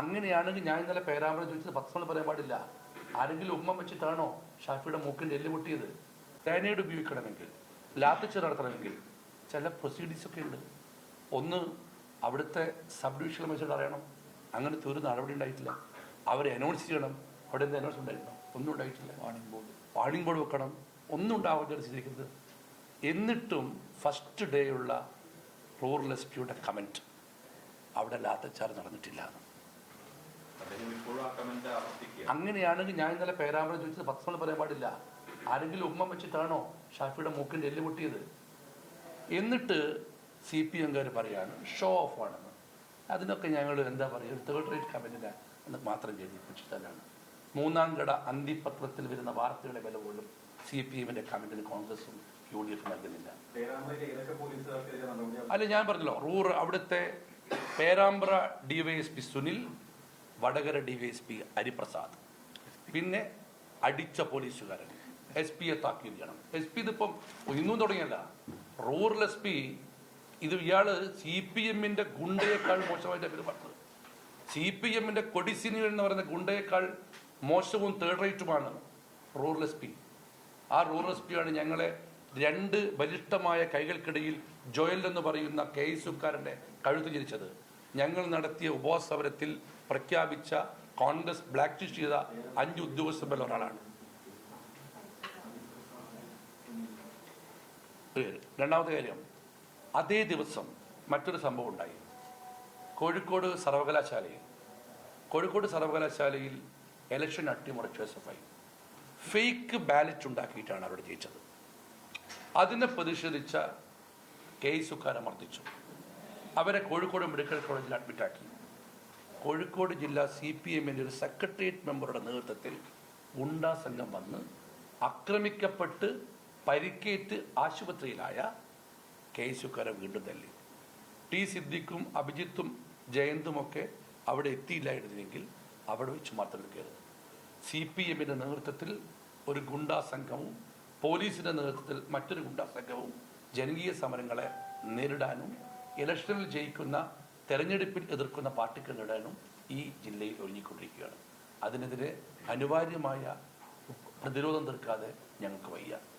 അങ്ങനെയാണെങ്കിൽ ഞാൻ ഇന്നലെ പേരാമ്പ്ര ചോദിച്ചത് പത്രങ്ങൾ പറയാൻ പാടില്ല. ആരെങ്കിലും ഉമ്മ വെച്ചിട്ടാണോ ഷാഫിയുടെ മൂക്കിൻ്റെ എല്ല് പൊട്ടിയത്? ഗ്രാനേഡ് ഉപയോഗിക്കണമെങ്കിൽ, ലാത്തിച്ച് നടത്തണമെങ്കിൽ ചില പ്രൊസീഡിങ്സ് ഒക്കെ ഉണ്ട്. ഒന്ന്, അവിടുത്തെ സബ് ഡിവിഷണൽ മജിസ്ട്രേറ്റ് അറിയണം. അങ്ങനത്തെ ഒരു നടപടി ഉണ്ടായിട്ടില്ല. അവരെ അനൗൺസ് ചെയ്യണം. അവിടെ എന്ത് അനൗൺസ് ഉണ്ടായിരുന്നോ? ഒന്നും ഉണ്ടായിട്ടില്ല. വാർണിംഗ് ബോർഡ് വെക്കണം. ഒന്നും ഉണ്ടാവാതെ ചെയ്തിരിക്കുന്നത്. എന്നിട്ടും ഫസ്റ്റ് ഡേ ഉള്ള റൂറൽ എസ് പിയുടെ കമൻറ്റ് അവിടെ ലാത്തച്ചാർ നടന്നിട്ടില്ല. അങ്ങനെയാണെങ്കിൽ ഞാൻ ഇന്നലെ പേരാമ്പ്ര ചോദിച്ചത് പത്രങ്ങൾ പറയാൻ പാടില്ല. ആരെങ്കിലും ഉമ്മ വെച്ചിട്ടാണോ ഷാഫിയുടെ മൂക്കിൻ്റെ എല്ല് പൊട്ടിയത്? എന്നിട്ട് CPM-കാർ പറയാണ് ഷോ ഓഫ് ആണെന്ന്. അതിനൊക്കെ ഞങ്ങൾ എന്താ പറയുക, തേർഡ് റേറ്റ് കമൻറ്റിനെ എന്ന് മാത്രം ചെയ്തിപ്പിച്ചിട്ടാണ്. മൂന്നാം കട അന്തിപത്രത്തിൽ വരുന്ന വാർത്തയുടെ വില പോലും CPM-ന്റെ കമൻറ്റിന് കോൺഗ്രസും UDF നൽകുന്നില്ല. അല്ല, ഞാൻ പറഞ്ഞല്ലോ, അവിടുത്തെ പേരാമ്പ്ര DYSP സുനിൽ, വടകര DYSP ഹരിപ്രസാദ്, പിന്നെ അടിച്ച പോലീസുകാരൻ SP-യെ താക്കീത് ചെയ്യണം. SP ഇതിപ്പം ഇന്നും തുടങ്ങിയല്ല. റൂറൽ SP ഇത് ഇയാള് CPM-ന്റെ ഗുണ്ടയേക്കാൾ മോശമായിട്ട് പെരുമാറുന്നത്. CPM-ന്റെ കൊടിസിനി എന്ന് പറയുന്ന ഗുണ്ടയേക്കാൾ മോശവും തേർഡ് റേറ്റുമാണ് റൂറൽ SP. ആ റൂറൽ SP-യാണ് ഞങ്ങളെ രണ്ട് ബലിഷ്ഠമായ കൈകൾക്കിടയിൽ ജോയൽ എന്ന് പറയുന്ന KSUക്കാരൻ്റെ കഴുത്ത് ചിരിച്ചത്. ഞങ്ങൾ നടത്തിയ ഉപവാസ സമരത്തിൽ പ്രഖ്യാപിച്ച കോൺഗ്രസ് ബ്ലാക്ക് ലിസ്റ്റ് ചെയ്ത 5 ഉദ്യോഗസ്ഥരിൽ ഒരാളാണ്. രണ്ടാമത്തെ കാര്യം, അതേ ദിവസം മറ്റൊരു സംഭവം ഉണ്ടായി. കോഴിക്കോട് സർവകലാശാലയിൽ ഇലക്ഷൻ അട്ടിമറിച്ചു SFI. ഫേക്ക് ബാലറ്റ് ഉണ്ടാക്കിയിട്ടാണ് അവിടെ ജയിച്ചത്. അതിനെ പ്രതിഷേധിച്ച KSUക്കാരെ മർദ്ദിച്ചു. അവരെ കോഴിക്കോട് മെഡിക്കൽ കോളേജിൽ അഡ്മിറ്റാക്കി. കോഴിക്കോട് ജില്ലാ CPM-ന്റെ ഒരു സെക്രട്ടേറിയറ്റ് മെമ്പറുടെ നേതൃത്വത്തിൽ ഗുണ്ടാ സംഘം വന്ന് ആക്രമിക്കപ്പെട്ട് പരിക്കേറ്റ് ആശുപത്രിയിലായ KSUക്കാരെ വീണ്ടും തല്ലി. T സിദ്ദിഖും അഭിജിത്തും ജയന്തുമൊക്കെ അവിടെ എത്തിയില്ലായിരുന്നെങ്കിൽ അവിടെ വെച്ച് മർദ്ദനക്കേറും. CPM-ന്റെ നേതൃത്വത്തിൽ ഒരു ഗുണ്ടാ സംഘവും പോലീസിൻ്റെ നേതൃത്വത്തിൽ മറ്റൊരു ഗുണ്ടാ സംഘവും ജനകീയ സമരങ്ങളെ നേരിടാനും ഇലക്ഷനിൽ ജയിക്കുന്ന, തെരഞ്ഞെടുപ്പിൽ എതിർക്കുന്ന പാർട്ടിക്ക് നേടാനും ഈ ജില്ലയിൽ ഒരുങ്ങിക്കൊണ്ടിരിക്കുകയാണ്. അതിനെതിരെ അനിവാര്യമായ പ്രതിരോധം തീർക്കാതെ ഞങ്ങൾക്ക് വയ്യ.